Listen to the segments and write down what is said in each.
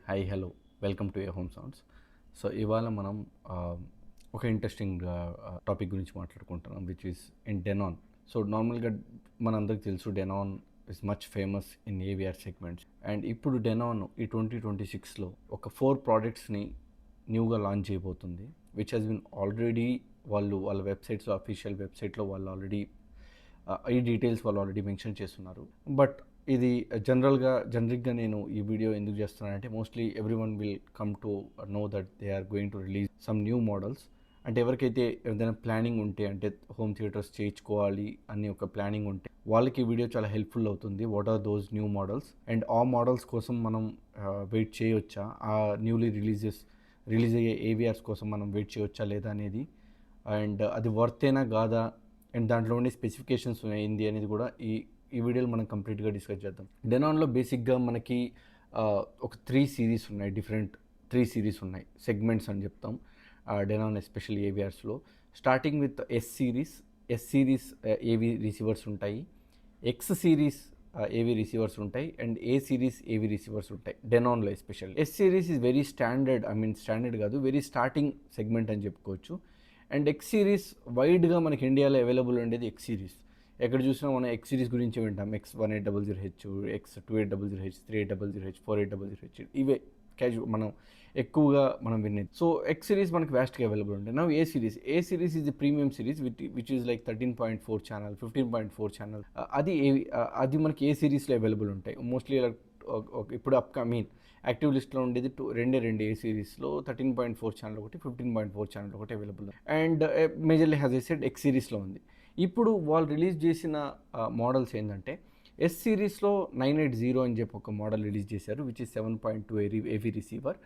Hi hello welcome to A home sounds. So ఇవాళ మనం ఒక ఇంట్రెస్టింగ్ టాపిక్ గురించి మాట్లాడుకుంటున్నాం, which is in Denon. So నార్మల్గా మనందరికి తెలుసు Denon is much famous in AVR segments. And ఇప్పుడు డెనాన్ ఈ 2026లో ఒక 4 ప్రోడక్ట్స్ని న్యూగా లాంచ్ చేయబోతుంది, విచ్ హెస్ బిన్ ఆల్రెడీ వాళ్ళ వెబ్సైట్స్లో, అఫీషియల్ వెబ్సైట్లో వాళ్ళు ఆల్రెడీ ఈ డీటెయిల్స్ వాళ్ళు ఆల్రెడీ మెన్షన్ చేస్తున్నారు. బట్ ఇది జనరిక్గా నేను ఈ వీడియో ఎందుకు చేస్తున్నానంటే, mostly every one will come to know that they are going to release some new models. అంటే ఎవరికైతే ఏదైనా ప్లానింగ్ ఉంటే, అంటే హోమ్ థియేటర్స్ చేయించుకోవాలి అని ఒక ప్లానింగ్ ఉంటే, వాళ్ళకి ఈ వీడియో చాలా హెల్ప్ఫుల్ అవుతుంది. What are those new models and ఆ మోడల్స్ కోసం మనం వెయిట్ చేయవచ్చా, ఆ న్యూలీ రిలీజ్ అయ్యే ఏవిఆర్స్ కోసం మనం వెయిట్ చేయవచ్చా లేదా అనేది, అండ్ అది వర్తేనా కాదా, అండ్ దాంట్లో ఉండే స్పెసిఫికేషన్స్ ఏంది అనేది కూడా ఈ వీడియోలో మనం కంప్లీట్గా డిస్కస్ చేద్దాం. డెనాన్లో బేసిక్గా మనకి ఒక 3 సిరీస్ ఉన్నాయి, డిఫరెంట్ 3 సిరీస్ ఉన్నాయి, సెగ్మెంట్స్ అని చెప్తాం డెనాన్ ఎస్పెషల్ ఏవిఆర్స్లో. Starting with S series AV receivers ఉంటాయి, ఎక్స్ సిరీస్ ఏవి రిసీవర్స్ ఉంటాయి, and A series AV receivers ఉంటాయి డెనాన్లో. Especial S series is very standard కాదు, వెరీ స్టార్టింగ్ సెగ్మెంట్ అని చెప్పుకోవచ్చు. అండ్ ఎక్స్ సిరీస్ వైడ్గా మనకి ఇండియాలో అవైలబుల్ ఉండేది ఎక్స్ సిరీస్. ఎక్కడ చూసినా మనం ఎక్స్ సిరీస్ గురించి వింటాం. X1800H, X2800H, 3800H, 4800H, ఇవే మనం ఎక్కువగా వినేది. సో ఎక్స్ సిరీస్ మనకి వ్యాస్ట్గా అవైలబుల్ ఉంటాయి. నా A series is the premium series which is like 13.4 channel, 15.4 channel. అది మనకి ఏ సిరీస్లో అవైలబుల్ ఉంటాయి మోస్ట్లీ. ఇప్పుడు యాక్టివ్ లిస్ట్లో ఉండేది రెండు ఏ సిరీస్లో, 13.4 ఛానల్ ఒకటి, 15.4 ఛానల్ ఒకటి available. And majorly has I said X సిరీస్లో ఉంది. ఇప్పుడు వాళ్ళు రిలీజ్ చేసిన మోడల్స్ ఏంటంటే, ఎస్ సిరీస్లో 980 అని చెప్పి ఒక మోడల్ రిలీజ్ చేశారు, విచ్ ఈస్ 7.2 ఏవీ రిసీవర్.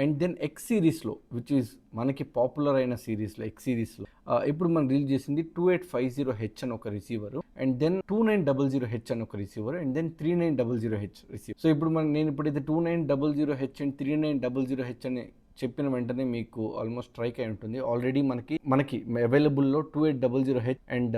అండ్ దెన్ ఎక్స్ సిరీస్లో, విచ్ ఈస్ మనకి పాపులర్ అయిన సిరీస్లో, ఎక్స్ సిరీస్లో ఇప్పుడు మనం రిలీజ్ చేసింది 2850H అని ఒక రిసీవర్, అండ్ దెన్ 2900H అని ఒక receiver, and then 3900H receiver. So ఇప్పుడు నేను ఇప్పుడైతే 2900H అండ్ 3900H అని చెప్పిన వెంటనే మీకు ఆల్మోస్ట్ స్ట్రైక్ అయి ఉంటుంది. ఆల్రెడీ మనకి అవైలబుల్లో 2800H అండ్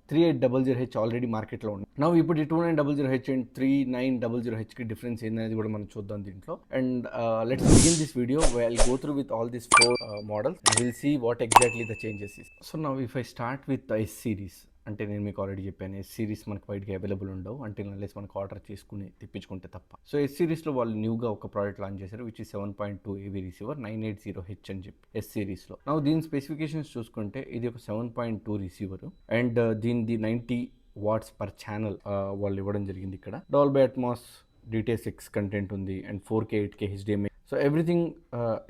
3800H ఆల్రెడీ మార్కెట్లో ఉంది. ఇప్పుడు ఈ 2900H అండ్ 3900Hకి డిఫరెన్స్ ఏందనేది కూడా మనం చూద్దాం దీంట్లో. And let's begin this video. I'll go through with all these 4 models and will see what exactly the changes is. So now if I start with S series, అంటే నేను మీకు already చెప్పాను, yes series మనకి వైడ్గా available ఉండవు అంటే unless మనకు order చేసుకుని తెప్పించుకుంటే తప్ప. సో ఎస్ సిరీస్లో వాళ్ళు న్యూగా ఒక ప్రోడక్ట్ లాంచ్ చేశారు, విచ్ ఈ 7.2 ఏవీ రిసీవర్, 980H అని చెప్పి ఎస్ సిరీస్లో. దీని స్పెసిఫికేషన్స్ చూసుకుంటే ఇది ఒక 7.2 రిసీవర్, అండ్ దీనిది 90 వాట్స్ పర్ ఛానల్ వాళ్ళు ఇవ్వడం జరిగింది. ఇక్కడ డాల్బీ అట్మాస్ DTS:X కంటెంట్ ఉంది, and 4K 8K HDMI. So everything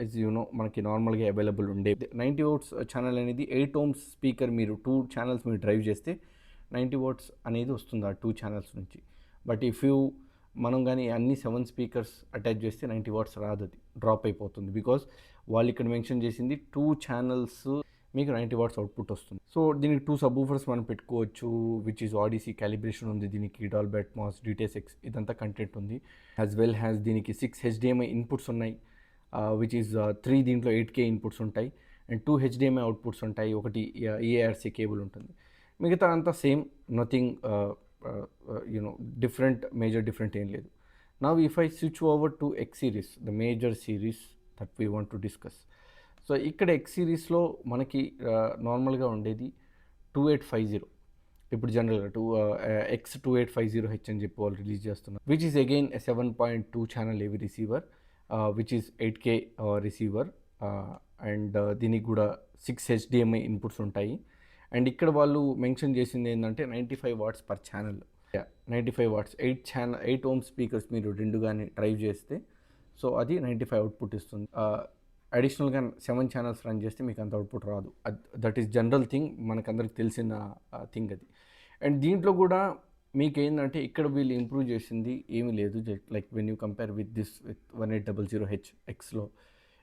is మనకి నార్మల్గా అవైలబుల్ ఉండే 90 వాట్స్ ఛానల్ అనేది 8 ohms స్పీకర్. మీరు 2 ఛానల్స్ మీరు డ్రైవ్ చేస్తే 90 వాట్స్ అనేది వస్తుంది ఆ 2 ఛానల్స్ నుంచి. బట్ మనం కానీ అన్ని 7 స్పీకర్స్ అటాచ్ చేస్తే 90 వాట్స్ రాదు, అది డ్రాప్ అయిపోతుంది. బికాస్ వాళ్ళు ఇక్కడ మెన్షన్ చేసింది 2 ఛానల్స్ మీకు 90 వాట్స్ అవుట్పుట్ వస్తుంది. సో దీనికి 2 సబ్‌వూఫర్స్ మనం పెట్టుకోవచ్చు, విచ్ ఈజ్ ఆడిసీ క్యాలిబ్రేషన్ ఉంది దీనికి, డాల్బీ అట్మాస్, DTS:X ఇదంతా కంటెంట్ ఉంది. యాజ్ వెల్ హ్యాస్ దీనికి 6 HDMI ఇన్పుట్స్ ఉన్నాయి, విచ్ ఈజ్ 3 దీంట్లో 8K ఇన్పుట్స్ ఉంటాయి, అండ్ 2 HDMI అవుట్పుట్స్ ఉంటాయి, ఒకటి EARC కేబుల్ ఉంటుంది. మిగతా అంతా సేమ్, నథింగ్ మేజర్ డిఫరెంట్ ఏం లేదు. Now if I switch over to X series, the major series that we want to discuss. So ఇక్కడ ఎక్స్ సిరీస్లో మనకి నార్మల్గా ఉండేది 2850. ఇప్పుడు జనరల్గా X2850H అని చెప్పి వాళ్ళు రిలీజ్ చేస్తున్నారు, విచ్ ఈస్ అగైన్ 7.2 ఛానల్ ఏవి receiver, which is 8K receiver, and దీనికి కూడా 6 HDMI ఇన్పుట్స్ ఉంటాయి. అండ్ ఇక్కడ వాళ్ళు మెన్షన్ చేసింది ఏంటంటే 95 watts per channel, 95 watts, 8 ohms speakers మీరు 2 కానీ డ్రైవ్ చేస్తే, సో అది 95 అవుట్పుట్ ఇస్తుంది. అడిషనల్గా 7 ఛానల్స్ రన్ చేస్తే మీకు అంత అవుట్పుట్ రాదు. దట్ ఈస్ జనరల్ థింగ్, మనకందరికి తెలిసిన థింగ్ అది. అండ్ దీంట్లో కూడా మీకు ఏంటంటే ఇక్కడ వీళ్ళు ఇంప్రూవ్ చేసింది ఏమీ లేదు, like when you compare with 1800H ఎక్స్లో.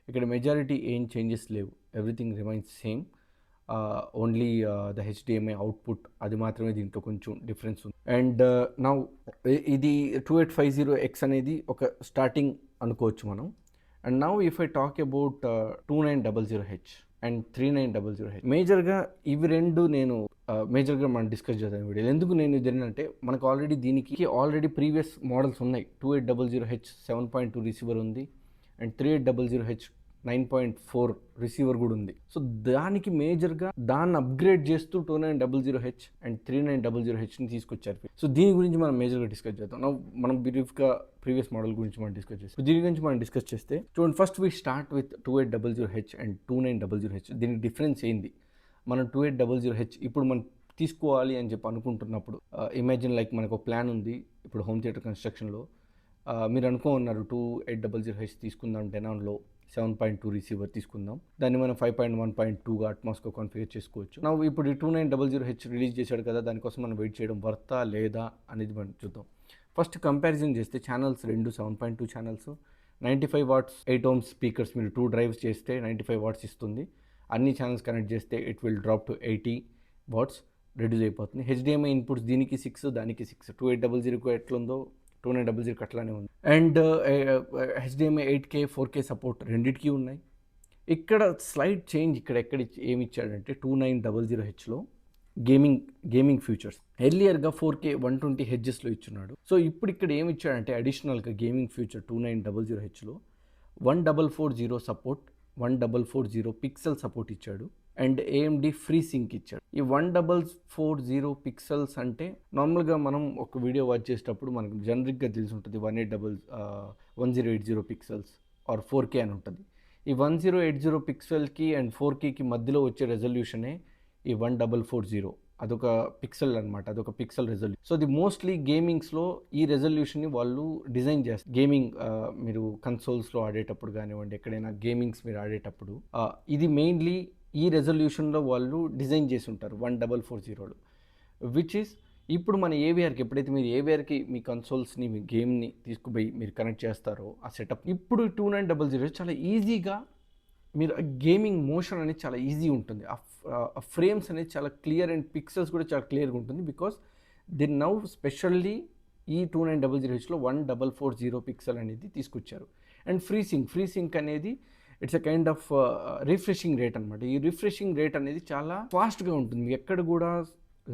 ఇక్కడ మెజారిటీ ఏం చేంజెస్ లేవు, everything remains same. Only the HDMI output అది మాత్రమే దీంట్లో కొంచెం డిఫరెన్స్ ఉంది. అండ్ నౌ ఇది 2850X అనేది ఒక స్టార్టింగ్ అనుకోవచ్చు మనం. And now if I talk about 2900H and 3900H, మేజర్గా ఇవి రెండు నేను మేజర్గా మనం డిస్కస్ చేద్దాం వీడియో. ఎందుకు నేను ఇది ఏంటంటే మనకు ఆల్రెడీ ప్రీవియస్ మోడల్స్ ఉన్నాయి. 2800H 7.2 రిసీవర్ ఉంది అండ్ 3800H 9.4 రిసీవర్ కూడా ఉంది. సో దానికి మేజర్గా దాన్ని అప్గ్రేడ్ చేస్తూ 2900H అండ్ 3900Hని తీసుకొచ్చారు. సో దీని గురించి మనం మేజర్గా డిస్కస్ చేద్దాం. మనం బ్రీఫ్గా ప్రీవియస్ మోడల్ గురించి మనం డిస్కస్ చేస్తాం. దీని గురించి మనం డిస్కస్ చేస్తే చూడండి, first we start with 2800H and 2900H. దీనికి డిఫరెన్స్ ఏంది? మనం 2800H ఇప్పుడు మనం తీసుకోవాలి అని చెప్పి అనుకుంటున్నప్పుడు ఇమాజిన్ లైక్ మనకు ఒక ప్లాన్ ఉంది. ఇప్పుడు హోమ్ థియేటర్ కన్స్ట్రక్షన్లో మీరు అనుకున్నారు 2800H తీసుకుందాం, డెనాన్లో 7.2 రిసీవర్ తీసుకుందాం, దాన్ని మనం 5.1.2గా అట్మాస్కో కాన్ఫిగర్ చేసుకోవచ్చు. ఇప్పుడు ఈ 2900H రిలీజ్ చేశాడు కదా, దానికోసం మనం వెయిట్ చేయడం వర్తా లేదా అనేది మనం చూద్దాం. ఫస్ట్ కంపారిజన్ చేస్తే channels 7.2 channels, 95 watts 8 ohms speakers. మీరు 2 డ్రైవ్స్ చేస్తే 95 వాట్స్ ఇస్తుంది. అన్ని ఛానల్స్ కనెక్ట్ చేస్తే it will drop to 80 watts, reduce అయిపోతుంది. HDMI ఇన్పుట్స్ దీనికి 6, దానికి 6. 2800కు ఎట్లుందో 2900కి అట్లానే ఉంది. And HDMI 8K 4K support రెండింటికి ఉన్నాయి. ఇక్కడ స్లైడ్ చేంజ్ ఏమి ఇచ్చాడంటే 2900Hలో గేమింగ్ ఫీచర్స్ ఎర్లియర్గా 4K 120Hzలో ఇచ్చున్నాడు. సో ఇప్పుడు ఇక్కడ ఏమి ఇచ్చాడంటే అడిషనల్గా గేమింగ్ ఫీచర్ 2900Hలో 1440 సపోర్ట్, 1440 పిక్సెల్ సపోర్ట్ ఇచ్చాడు అండ్ AMD ఫ్రీ సింక్ ఇచ్చాడు. ఈ 1440 పిక్సెల్స్ అంటే నార్మల్గా మనం ఒక వీడియో వాచ్ చేసేటప్పుడు మనకు జనరిక్గా తెలిసి ఉంటుంది 1080 పిక్సెల్స్ ఆర్ 4K అని ఉంటుంది. ఈ 1080 పిక్సెల్కి అండ్ 4Kకి మధ్యలో వచ్చే రెజల్యూషనే ఈ 1440. అదొక పిక్సెల్ అనమాట, అదొక పిక్సెల్ రెజల్యూషన్. సో అది మోస్ట్లీ గేమింగ్స్లో ఈ రెజల్యూషన్ని వాళ్ళు డిజైన్ చేస్తారు. గేమింగ్ మీరు కన్సోల్స్లో ఆడేటప్పుడు కానివ్వండి, ఎక్కడైనా గేమింగ్స్ మీరు ఆడేటప్పుడు ఇది మెయిన్లీ ఈ రెజల్యూషన్లో వాళ్ళు డిజైన్ చేసి ఉంటారు 1440లో, విచ్ ఈస్ ఇప్పుడు మన ఏవిఆర్కి ఎప్పుడైతే మీరు ఏవిఆర్కి మీ కన్సోల్స్ని మీ గేమ్ని తీసుకుపోయి మీరు కనెక్ట్ చేస్తారో ఆ సెటప్, ఇప్పుడు 2900 చాలా ఈజీగా మీరు గేమింగ్ మోషన్ అనేది చాలా ఈజీ ఉంటుంది. ఆ ఫ్రేమ్స్ అనేది చాలా క్లియర్ అండ్ పిక్సెల్స్ కూడా చాలా క్లియర్గా ఉంటుంది. బికాస్ దిన్ నౌ స్పెషల్లీ ఈ 2900Hలో 1440 పిక్సెల్ అనేది తీసుకొచ్చారు. అండ్ ఫ్రీ సింక్ అనేది it's a kind of refreshing rate అనమాట. ఈ రిఫ్రెషింగ్ రేట్ అనేది చాలా ఫాస్ట్గా ఉంటుంది, మీకు ఎక్కడ కూడా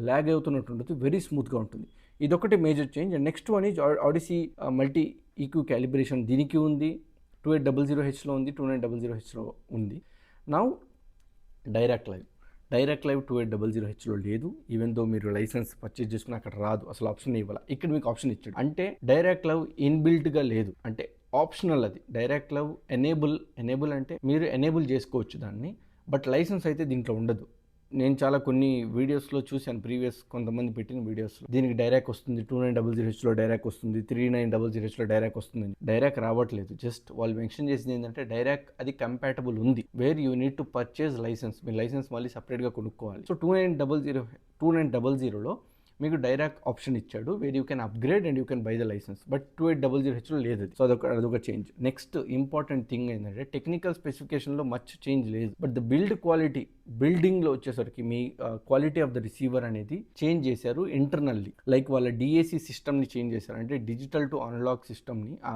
ల్యాగ్ అవుతున్నట్టు ఉంటుంది, వెరీ స్మూత్గా ఉంటుంది. ఇదొకటి major change. And next one is Odyssey multi EQ calibration దీనికి ఉంది, 2800Hలో ఉంది, 2900Hలో ఉంది. నౌ డైరెక్ట్ లైవ్ 2800Hలో లేదు. ఈవెన్ దో మీరు లైసెన్స్ పర్చేజ్ చేసుకుని అక్కడ రాదు, అసలు ఆప్షన్ ఇవ్వాలి. ఇక్కడ మీకు ఆప్షన్ ఇచ్చాడు అంటే డైరెక్ట్ లైవ్ ఇన్బిల్ట్గా లేదు, అంటే ఆప్షనల్. అది డైరెక్ట్ లైవ్ ఎనేబుల్ అంటే మీరు ఎనేబుల్ చేసుకోవచ్చు దాన్ని, బట్ లైసెన్స్ అయితే దీంట్లో ఉండదు. నేను చాలా కొన్ని వీడియోస్లో చూశాను, ప్రీవియస్ కొంతమంది పెట్టిన వీడియోస్లో దీనికి డైరెక్ట్ వస్తుంది, 2900Hలో డైరెక్ట్ వస్తుంది, 3900Hలో డైరెక్ట్ వస్తుంది. డైరెక్ట్ రావట్లేదు. జస్ట్ వాళ్ళు మెన్షన్ చేసింది ఏంటంటే డైరెక్ట్ అది కంపాటబుల్ ఉంది, where you need to purchase license. మీ లైసెన్స్ మళ్ళీ సపరేట్గా కొనుక్కోవాలి. సో 2900లో మీకు డైరెక్ట్ ఆప్షన్ ఇచ్చాడు, where you can upgrade and you can buy the license. But 2800Hలో లేదు. సో అదొక చేంజ్. నెక్స్ట్ ఇంపార్టెంట్ థింగ్ ఏంటంటే టెక్నికల్ స్పెసిఫికేషన్లో మచ్ చేంజ్ లేదు, బట్ ద బిల్డింగ్లో వచ్చేసరికి మీ క్వాలిటీ ఆఫ్ ద రిసీవర్ అనేది చేంజ్ చేశారు ఇంటర్నల్లీ. లైక్ వాళ్ళ DAC సిస్టమ్ని చేంజ్ చేశారు, అంటే డిజిటల్ టు అనలాగ్ సిస్టమ్ని, ఆ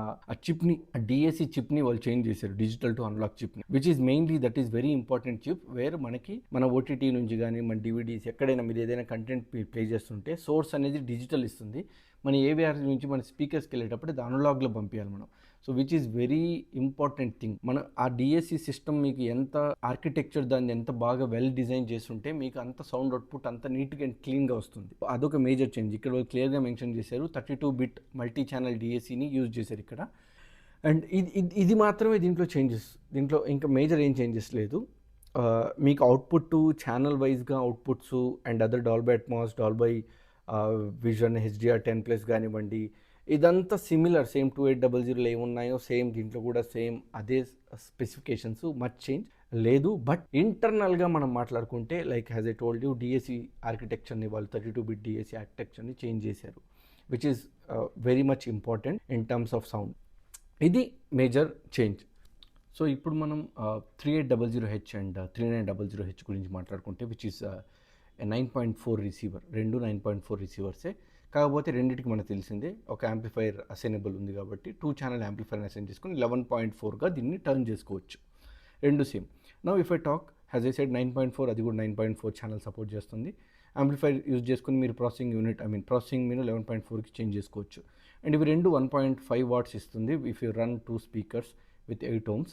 చిప్ని, DAC చిప్ని వాళ్ళు చేంజ్ చేశారు, డిజిటల్ టు అనలాగ్ చిప్ని, which is mainly that is very important chip. Where మనకి మన OTT నుంచి కానీ మన DVDs ఎక్కడైనా మీరు ఏదైనా కంటెంట్ ప్లే చేస్తుంటే సోర్స్ అనేది డిజిటల్ ఇస్తుంది, మన AVR నుంచి మన స్పీకర్స్కి వెళ్ళేటప్పుడు అది అనలాగ్లో పంపించాలి మనం. So which is very important thing. మన ఆ DAC సిస్టమ్ మీకు ఎంత ఆర్కిటెక్చర్ దాన్ని ఎంత బాగా వెల్ డిజైన్ చేస్తుంటే మీకు అంత సౌండ్ అవుట్పుట్ అంత నీట్గా అండ్ క్లీన్గా వస్తుంది. అదొక మేజర్ చేంజ్. ఇక్కడ క్లియర్గా మెన్షన్ చేశారు 32-bit మల్టీ ఛానల్ DACని యూజ్ చేశారు ఇక్కడ. అండ్ ఇది మాత్రమే దీంట్లో చేంజెస్, దీంట్లో ఇంకా మేజర్ ఏం చేంజెస్ లేదు. మీకు అవుట్పుట్ ఛానల్ వైజ్గా outputs and other Dolby Atmos, Dolby vision, HDR10+ కానివ్వండి, ఇదంతా సిమిలర్, సేమ్ 2800లో ఏమున్నాయో సేమ్ దీంట్లో కూడా సేమ్ అదే స్పెసిఫికేషన్స్, మచ్ చేంజ్ లేదు. బట్ ఇంటర్నల్గా మనం మాట్లాడుకుంటే like has I told you DAC ఆర్కిటెక్చర్ని వాళ్ళు 32-bit DAC ఆర్కిటెక్చర్ని చేంజ్ చేశారు, which is very much important in terms of sound. ఇది మేజర్ చేంజ్. సో ఇప్పుడు మనం 3800H అండ్ 3900H గురించి మాట్లాడుకుంటే, విచ్ ఈస్ 9.4 రిసీవర్, రెండు 9.4 రిసీవర్సే. కాకపోతే రెండింటికి మనకు తెలిసిందే ఒక యాంప్లిఫైర్ అసైనబుల్ ఉంది కాబట్టి 2 ఛానల్ యాంప్లిఫైర్ అసైన్ చేసుకుని 11.4గా దీన్ని టర్న్ చేసుకోవచ్చు, రెండు same. Now if I talk has I said 9.4, అది కూడా 9.4 ఛానల్ సపోర్ట్ చేస్తుంది. యాంప్లిఫైర్ యూజ్ చేసుకుని మీరు ప్రాసెసింగ్ మీరు 11.4కి చేంజ్ చేసుకోవచ్చు. అండ్ ఇవి రెండు 1.5 వాట్స్ ఇస్తుంది if you run 2 speakers with 8 ohms.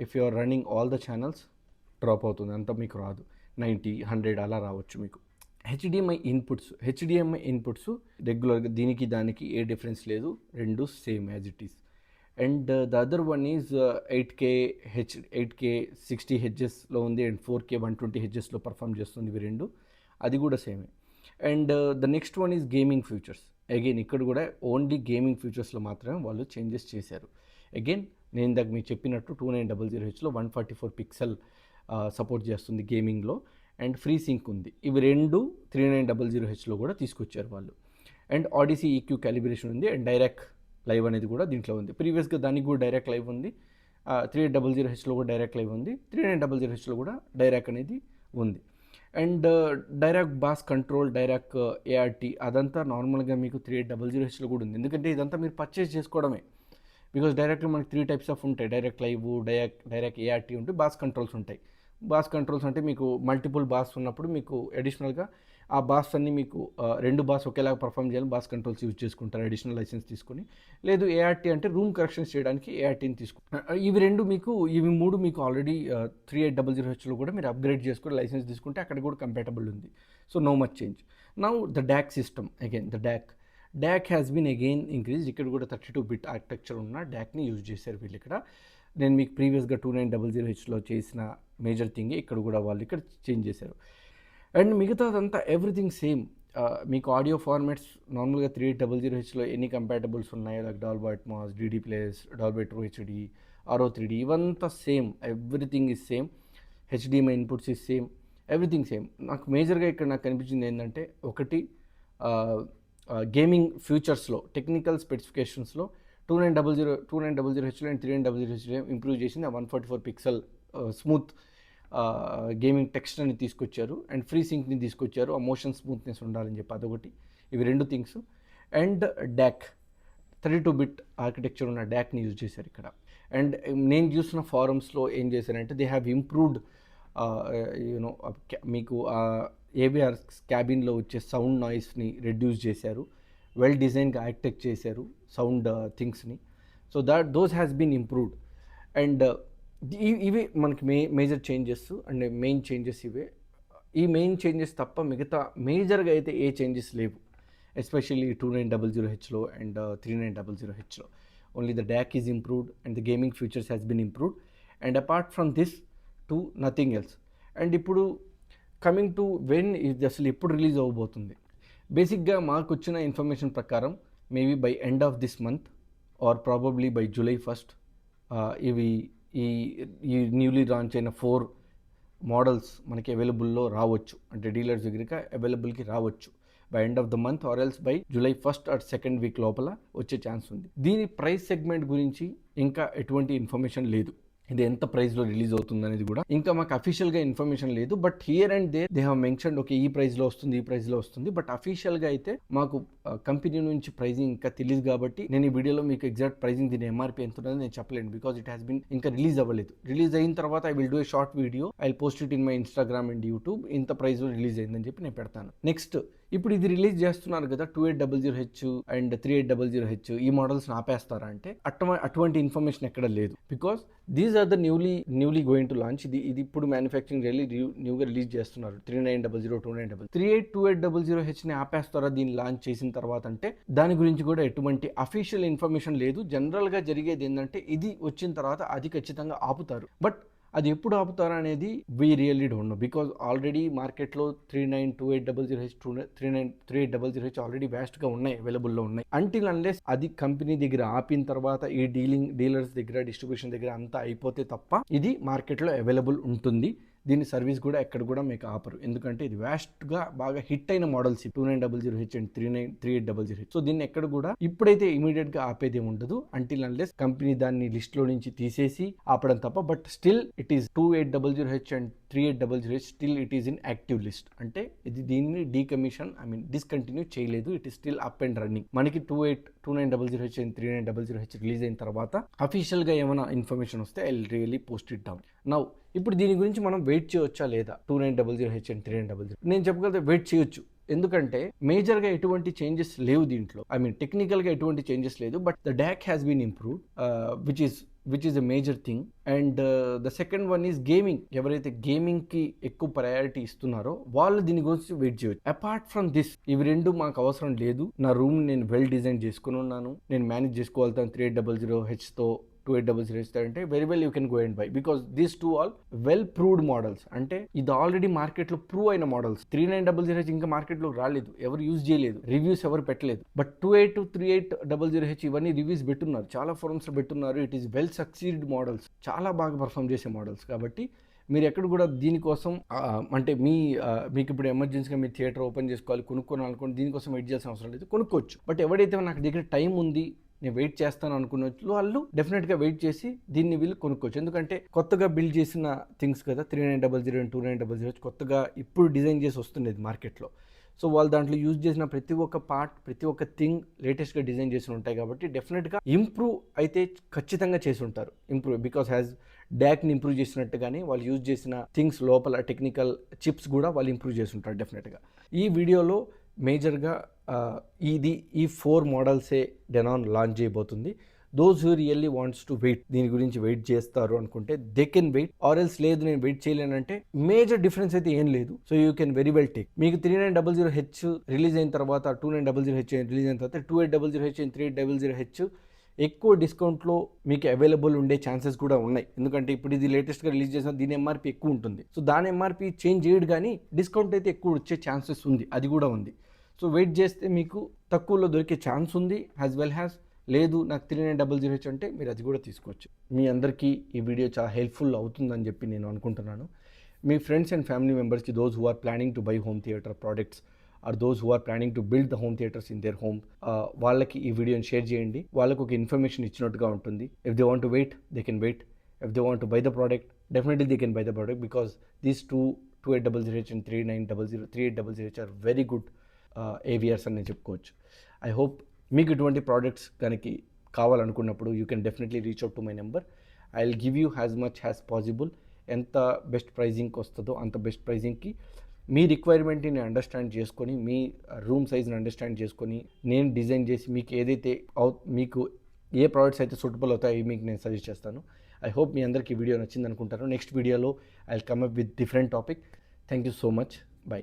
If you are running all the channels drop అవుతుంది, అంతా మీకు రాదు, 90, 100 అలా రావచ్చు మీకు. హెచ్డిఎంఐ ఇన్పుట్స్ రెగ్యులర్గా దీనికి దానికి ఏ డిఫరెన్స్ లేదు, రెండు same as it is. And the other one is 8K 60 హెచ్ఎస్లో ఉంది అండ్ 4K 120 హెచ్ఎస్లో పర్ఫామ్ చేస్తుంది, ఇవి రెండు, అది కూడా సేమే. And the next one is gaming futures. Again ఇక్కడ కూడా ఓన్లీ గేమింగ్ ఫ్యూచర్స్లో మాత్రమే వాళ్ళు చేంజెస్ చేశారు. అగైన్ నేను ఇందాక మీకు చెప్పినట్టు 2900Hలో 144 పిక్సెల్ సపోర్ట్ చేస్తుంది గేమింగ్లో అండ్ ఫ్రీ సింక్ ఉంది. ఇవి రెండు 3900Hలో కూడా తీసుకొచ్చారు వాళ్ళు. అండ్ ఆడిసీ ఈక్యూ క్యాలిబ్రేషన్ ఉంది అండ్ డైరెక్ట్ లైవ్ అనేది కూడా దీంట్లో ఉంది. ప్రీవియస్గా దానికి కూడా డైరెక్ట్ లైవ్ ఉంది, 3800Hలో కూడా డైరెక్ట్ లైవ్ ఉంది, 3900Hలో కూడా డైరెక్ట్ అనేది ఉంది. And direct boss control, direct ART అదంతా నార్మల్గా మీకు 3800Hలో కూడా ఉంది. ఎందుకంటే ఇదంతా మీరు పర్చేస్ చేసుకోవడమే, బికాజ్ డైరెక్ట్లో మనకి 3 టైప్స్ ఆఫ్ ఉంటాయి, డైరెక్ట్ లైవ్, డైరెక్ట్ ఏఆర్టీ ఉంటాయి, బాస్ కంట్రోల్స్ ఉంటాయి. బాస్ కంట్రోల్స్ అంటే మీకు మల్టిపుల్ బాస్ ఉన్నప్పుడు మీకు అడిషనల్గా ఆ బాస్ అన్ని మీకు 2 బాస్ ఒకేలాగా పర్ఫామ్ చేయాలి, బాస్ కంట్రోల్స్ యూజ్ చేసుకుంటారు అడిషనల్ లైసెన్స్ తీసుకుని. లేదు ఏఆర్టీ అంటే రూమ్ కరెక్షన్స్ చేయడానికి ఏఆర్టీని తీసుకుంటారు. ఇవి మూడు మీకు ఆల్రెడీ 3800Hలో కూడా మీరు అప్గ్రేడ్ చేసుకుని లైసెన్స్ తీసుకుంటే అక్కడ కూడా కంపాటబుల్ ఉంది. So no much change. Now the DAC system, again the DAC has been again increase. ఇక్కడ కూడా 32-bit ఆర్కిటెక్చర్ ఉన్న డాక్ని యూజ్ చేశారు వీళ్ళు ఇక్కడ. నేను మీకు ప్రీవియస్గా 2900Hలో చేసిన మేజర్ థింగ్ ఇక్కడ కూడా వాళ్ళు ఇక్కడ చేంజ్ చేశారు. అండ్ మిగతాదంతా ఎవ్రీథింగ్ సేమ్. మీకు ఆడియో ఫార్మాట్స్ నార్మల్గా 3800Hలో ఎన్ని కంపాటబుల్స్ ఉన్నాయో like Dolby Atmos, DD place, Dolby true HD, RO3D, ఇవంతా same, everything is same. HDMI inputs is same, everything same. నాకు మేజర్గా ఇక్కడ నాకు కనిపించింది ఏంటంటే, ఒకటి గేమింగ్ ఫ్యూచర్స్లో టెక్నికల్ స్పెసిఫికేషన్స్లో 2900Hలో అండ్ 3900Hలో ఇంప్రూవ్ చేసింది. 144 పిక్సెల్ స్మూత్ గేమింగ్ టెక్స్చర్ని తీసుకొచ్చారు అండ్ ఫ్రీ సింక్ని తీసుకొచ్చారు, ఆ మోషన్ స్మూత్నెస్ ఉండాలని చెప్పి అదొకటి. ఇవి రెండు things. And doc 32-bit architecture ఉన్న డాక్ని యూజ్ చేశారు ఇక్కడ. అండ్ నేను చూసిన ఫారమ్స్లో ఏం చేశారంటే దే హ్యావ్ ఇంప్రూవ్డ్ యూనో మీకు ఏబిఆర్ క్యాబిన్లో వచ్చే సౌండ్ నాయిస్ని రెడ్యూస్ చేశారు, వెల్ డిజైన్గా ఆర్కిటెక్ట్ చేశారు సౌండ్ థింగ్స్ని. So those has been improved. And ఇవే మనకి major changes and main changes ఇవే. ఈ మెయిన్ చేంజెస్ తప్ప మిగతా మేజర్గా అయితే ఏ చేంజెస్ లేవు, ఎస్పెషల్లీ 2900Hలో అండ్ 3900Hలో. Only the DAC is improved and the gaming features has been improved and apart from this to nothing else. And ఇప్పుడు కమింగ్ టు వెన్ ఇది అసలు ఎప్పుడు రిలీజ్ అవ్వబోతుంది. బేసిక్గా మాకు వచ్చిన ఇన్ఫర్మేషన్ ప్రకారం maybe by end of this month or probably by July 1st ఈ న్యూలీ లాంచ్ అయిన 4 మోడల్స్ మనకి అవైలబుల్లో రావచ్చు, అంటే డీలర్స్ దగ్గరికి అవైలబుల్కి రావచ్చు by end of the month or else by July 1st or 2nd week లోపల వచ్చే ఛాన్స్ ఉంది. దీని ప్రైస్ సెగ్మెంట్ గురించి ఇంకా ఎటువంటి ఇన్ఫర్మేషన్ లేదు, ఇది ఎంత ప్రైస్లో రిలీజ్ అవుతుంది అనేది కూడా ఇంకా మాకు అఫీషియల్గా ఇన్ఫర్మేషన్ లేదు. But here and they have mentioned okay ఈ ప్రైస్లో వస్తుంది. బట్ అఫీషియల్గా అయితే మాకు కంపెనీ నుంచి ప్రైజింగ్ ఇంకా తెలియదు కాబట్టి నేను ఈ వీడియోలో మీకు ఎగ్జాక్ట్ ప్రైజింగ్ దీని ఎంఆర్పీ ఎంత ఉంటుందని నేను చెప్పలేను, బికాజ్ ఇట్ హ్యాస్ బిన్ ఇంకా రిలీజ్ అవ్వలేదు. రిలీజ్ అయిన తర్వాత I will do a short video, I post it in my Instagram and YouTube. ఇంత ప్రైస్లో రిలీజ్ అయిందని చెప్పి నేను పెడతాను. నెక్స్ట్ ఇప్పుడు ఇది రిలీజ్ చేస్తున్నారు కదా 2800H అండ్ 3800H, ఈ మోడల్స్ ఆపేస్తారా అంటే అటువంటి ఇన్ఫర్మేషన్ ఎక్కడ లేదు. Because these are the newly going to launch. ఇది ఇప్పుడు మ్యానుఫ్యాక్చరింగ్ న్యూగా రిలీజ్ చేస్తున్నారు. 3900, 2900, 2800Hని ఆపేస్తారా దీన్ని లాంచ్ చేసిన తర్వాత అంటే దాని గురించి కూడా ఎటువంటి అఫీషియల్ ఇన్ఫర్మేషన్ లేదు. జనరల్గా జరిగేది ఏంటంటే ఇది వచ్చిన తర్వాత అది ఖచ్చితంగా ఆపుతారు. బట్ అది ఎప్పుడు ఆపుతారా అనేది we really don't know, because already మార్కెట్లో 392800H 3800H ఆల్రెడీ వ్యాస్ట్గా ఉన్నాయి, అవైలబుల్లో ఉన్నాయి. అంటిల్ అన్లెస్ అది కంపెనీ దగ్గర ఆపిన తర్వాత ఈ డీలర్స్ దగ్గర డిస్ట్రిబ్యూషన్ దగ్గర అంతా అయిపోతే తప్ప ఇది మార్కెట్లో అవైలబుల్ ఉంటుంది. దీని సర్వీస్ కూడా ఎక్కడ కూడా మీకు ఆపరు, ఎందుకంటే ఇది వ్యాస్ట్గా బాగా హిట్ అయిన models 2900H and 3800H. So దీన్ని ఎక్కడ కూడా ఇప్పుడైతే ఇమీడియట్గా ఆపేది ఉండదు అంటిల్ అన్లెస్ కంపెనీ దాన్ని లిస్ట్లో నుంచి తీసేసి ఆపడం తప్ప. But still it is 2800H and 3800H still it is in active list. అంటే ఇది దీన్ని డీకమిషన్ డిస్కంటిన్యూ చేయలేదు, it is still up and running. మనకి 2900H అండ్ 3900H రిలీజ్ అయిన తర్వాత అఫీషియల్గా ఏమైనా ఇన్ఫర్మేషన్ వస్తే I really post it down. Now ఇప్పుడు దీని గురించి మనం వెయిట్ చేయొచ్చా లేదా? 2900H అండ్ 3900 నేను చెప్పగలిగితే వెయిట్ చేయొచ్చు. ఎందుకంటే మేజర్గా ఎటువంటి చేంజెస్ లేవు దీంట్లో, టెక్నికల్గా ఎటువంటి చేంజెస్ లేదు, but the DAC has been improved, which is a major thing. And the second one is gaming. ఎవరైతే గేమింగ్కి ఎక్కువ ప్రయారిటీ ఇస్తున్నారో వాళ్ళు దీని గురించి వెయిట్ చేయొచ్చు. అపార్ట్ ఫ్రమ్ దిస్, ఇవి రెండు మాకు అవసరం లేదు, నా రూమ్ నేను వెల్ డిజైన్ చేసుకుని ఉన్నాను, నేను మేనేజ్ చేసుకోగలుగుతాను 3800Hతో 2800H అంటే very well you can go and by, because these two all well proved models. అంటే ఇది ఆల్రెడీ మార్కెట్లో ప్రూవ్ అయిన మోడల్స్. 3900H ఇంకా మార్కెట్లో రాలేదు, ఎవరు యూజ్ చేయలేదు, రివ్యూస్ ఎవరు పెట్టలేదు. బట్ 3800H ఇవన్నీ రివ్యూస్ పెట్టున్నారు, చాలా ఫోరమ్స్ పెట్టున్నారు. It is well succeed models, చాలా బాగా పర్ఫామ్ చేసే మోడల్స్. కాబట్టి మీరు ఎక్కడ కూడా దీనికోసం అంటే మీకు ఇప్పుడు ఎమర్జెన్సీగా మీరు థియేటర్ ఓపెన్ చేసుకోవాలి, కొనుక్కోవాలనుకోండి, దీనికోసం వెయిట్ చేయాల్సిన అవసరం లేదు, కొనుక్కోవచ్చు. బట్ ఎవరైతే నాకు దగ్గర టైం ఉంది, నేను వెయిట్ చేస్తాను అనుకున్న వాళ్ళు డెఫినెట్గా వెయిట్ చేసి దీన్ని వీళ్ళు కొనుక్కోవచ్చు. ఎందుకంటే కొత్తగా బిల్డ్ చేసిన థింగ్స్ కదా, 3900 అండ్ 2900H కొత్తగా ఇప్పుడు డిజైన్ చేసి వస్తుండేది మార్కెట్లో. సో వాళ్ళు దాంట్లో యూజ్ చేసిన ప్రతి ఒక్క పార్ట్, ప్రతి ఒక్క థింగ్ లేటెస్ట్గా డిజైన్ చేసి ఉంటాయి. కాబట్టి డెఫినెట్గా ఇంప్రూవ్ అయితే ఖచ్చితంగా చేసి ఉంటారు. ఇంప్రూవ్ బికాస్ డాక్ని ఇంప్రూవ్ చేసినట్టుగానే వాళ్ళు యూజ్ చేసిన థింగ్స్ లోపల టెక్నికల్ చిప్స్ కూడా వాళ్ళు ఇంప్రూవ్ చేసి ఉంటారు డెఫినెట్గా. ఈ వీడియోలో మేజర్గా ఈ 4 మోడల్సే డెనాన్ లాంచ్ చేయబోతుంది. Those who really wants to wait, దీని గురించి వెయిట్ చేస్తారు అనుకుంటే they can wait, or else లేదు నేను వెయిట్ చేయలేనంటే మేజర్ డిఫరెన్స్ అయితే ఏం లేదు. So you can very well take. మీకు 3900H రిలీజ్ అయిన తర్వాత, 2900H రిలీజ్ అయిన తర్వాత 2800H అండ్ 3800H ఎక్కువ డిస్కౌంట్లో మీకు అవైలబుల్ ఉండే ఛాన్సెస్ కూడా ఉన్నాయి. ఎందుకంటే ఇప్పుడు ఇది లేటెస్ట్గా రిలీజ్ చేసిన దీని ఎంఆర్పి ఎక్కువ ఉంటుంది. సో దాని ఎంఆర్పి చేంజ్ చేయడు, కానీ డిస్కౌంట్ అయితే ఎక్కువ వచ్చే ఛాన్సెస్ ఉంది, అది కూడా ఉంది. సో వెయిట్ చేస్తే మీకు తక్కువలో దొరికే ఛాన్స్ ఉంది. యాజ్ వెల్ హ్యాస్ లేదు నాకు 3900H అంటే మీరు అది కూడా తీసుకోవచ్చు. మీ అందరికీ ఈ వీడియో చాలా హెల్ప్ఫుల్ అవుతుందని చెప్పి నేను అనుకుంటున్నాను. మీ ఫ్రెండ్స్ అండ్ ఫ్యామిలీ మెంబర్స్కి, those who are planning to buy home theatre products or those who are planning to build the home theatres in their home, వాళ్ళకి ఈ వీడియోని షేర్ చేయండి. వాళ్ళకు ఒక ఇన్ఫర్మేషన్ ఇచ్చినట్టుగా ఉంటుంది. If they want to wait they can wait, if they want to buy the product definitely they can buy the product, because these 2800H and 3800H are very good AVRs అని నేను చెప్పుకోవచ్చు. I hope మీకు ఇటువంటి products కనుక కావాలనుకున్నప్పుడు you can definitely reach out to my number. I will give you as much as possible. ఎంత best ప్రైజింగ్కి వస్తుందో అంత బెస్ట్ ప్రైజింగ్కి మీ రిక్వైర్మెంట్ని నేను అండర్స్టాండ్ చేసుకొని, మీ రూమ్ సైజ్ని అండర్స్టాండ్ చేసుకొని, నేను డిజైన్ చేసి మీకు ఏదైతే మీకు ఏ ప్రోడక్ట్స్ అయితే సూటబుల్ అవుతాయో మీకు నేను సజెస్ట్ చేస్తాను. ఐ హోప్ మీ అందరికీ వీడియో నచ్చింది అనుకుంటాను. నెక్స్ట్ వీడియోలో I will come up with different topic. Thank you so much. By.